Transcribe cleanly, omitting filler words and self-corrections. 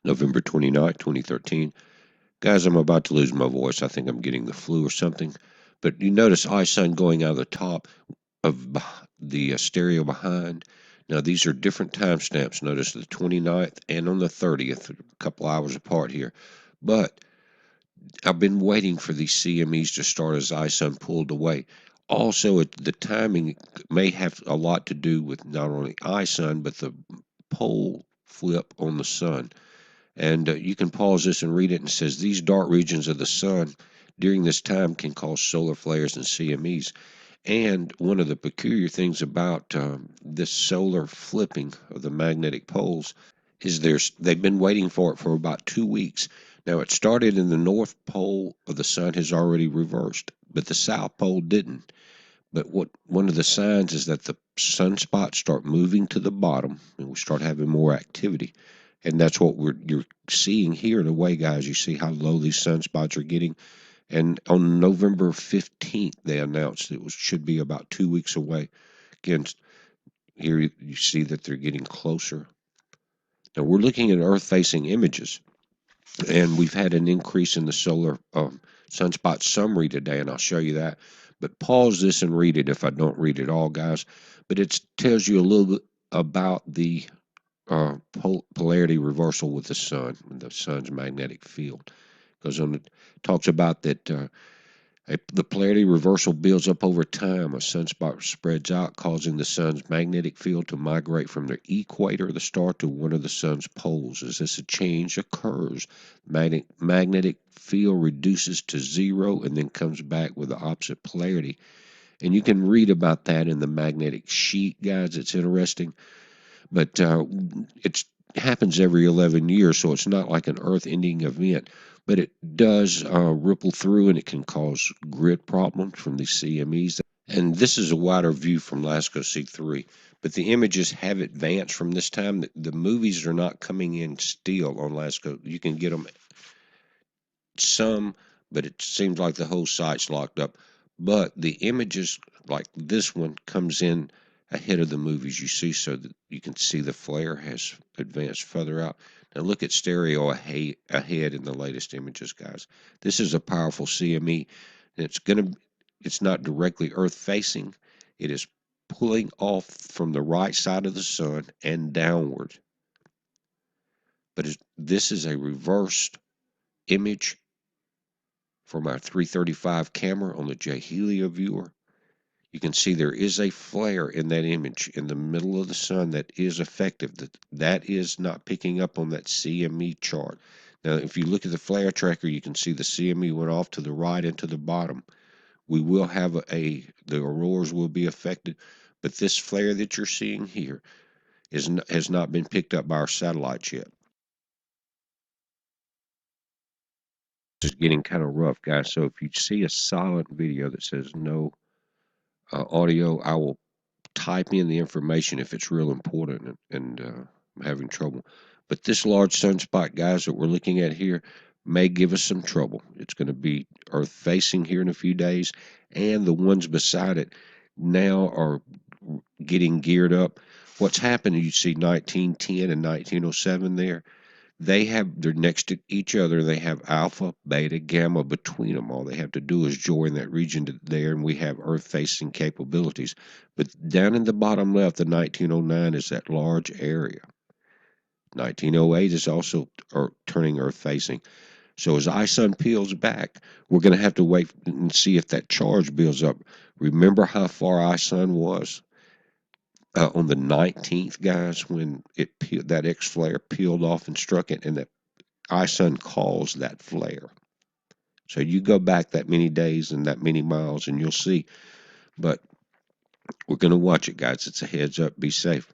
November 29th, 2013. Guys, I'm about to lose my voice. I think I'm getting the flu or something. But you notice ISON going out of the top of the stereo behind. Now, these are different timestamps. Notice the 29th and on the 30th, a couple hours apart here. But I've been waiting for these CMEs to start as ISON pulled away. Also, the timing may have a lot to do with not only ISON, but the pole flip on the sun. And you can pause this and read it. And it says these dark regions of the sun during this time can cause solar flares and CMEs. And one of the peculiar things about this solar flipping of the magnetic poles is they've been waiting for it for about 2 weeks. Now it started in the north pole of the sun has already reversed, but the south pole didn't. But what one of the signs is that the sunspots start moving to the bottom and we start having more activity. And that's what you're seeing here in a way, guys. You see how low these sunspots are getting. And on November 15th, they announced should be about 2 weeks away. Again, here you see that they're getting closer. Now we're looking at Earth-facing images, and we've had an increase in the solar sunspot summary today, and I'll show you that. But pause this and read it if I don't read it all, guys. But it tells you a little bit about the polarity reversal with the sun's magnetic field. Because it talks about that the polarity reversal builds up over time. A sunspot spreads out, causing the sun's magnetic field to migrate from the equator of the star to one of the sun's poles. As this change occurs, magnetic field reduces to zero and then comes back with the opposite polarity. And you can read about that in the magnetic sheet, guys. It's interesting. But it happens every 11 years, so it's not like an Earth-ending event. But it does ripple through, and it can cause grid problems from these CMEs. And this is a wider view from LASCO C3. But the images have advanced from this time. The movies are not coming in still on LASCO. You can get them some, but it seems like the whole site's locked up. But the images, like this one, comes in ahead of the movies you see, so that you can see the flare has advanced further out. Now look at stereo ahead in the latest images, guys. This is a powerful CME, and it's not directly Earth facing. It is pulling off from the right side of the sun and downward. But this is a reversed image from our 335 camera on the J Helio viewer. You can see there is a flare in that image in the middle of the sun that is effective. That is not picking up on that CME chart. Now, if you look at the flare tracker, you can see the CME went off to the right and to the bottom. We will have the auroras will be affected, but this flare that you're seeing here has not been picked up by our satellites yet. This is getting kind of rough, guys. So if you see a silent video that says no audio, I will type in the information if it's real important and I'm having trouble. But this large sunspot, guys, that we're looking at here may give us some trouble. It's going to be Earth facing here in a few days, and the ones beside it now are getting geared up. What's happened, you see 1910 and 1907 there. They're next to each other. They have alpha, beta, gamma between them. All they have to do is join that region there, and we have Earth-facing capabilities. But down in the bottom left, the 1909 is that large area. 1908 is also turning Earth-facing. So as ISON peels back, we're going to have to wait and see if that charge builds up. Remember how far ISON was? On the 19th, guys, when that X flare peeled off and struck it, and that ISON caused that flare. So you go back that many days and that many miles, and you'll see. But we're going to watch it, guys. It's a heads up. Be safe.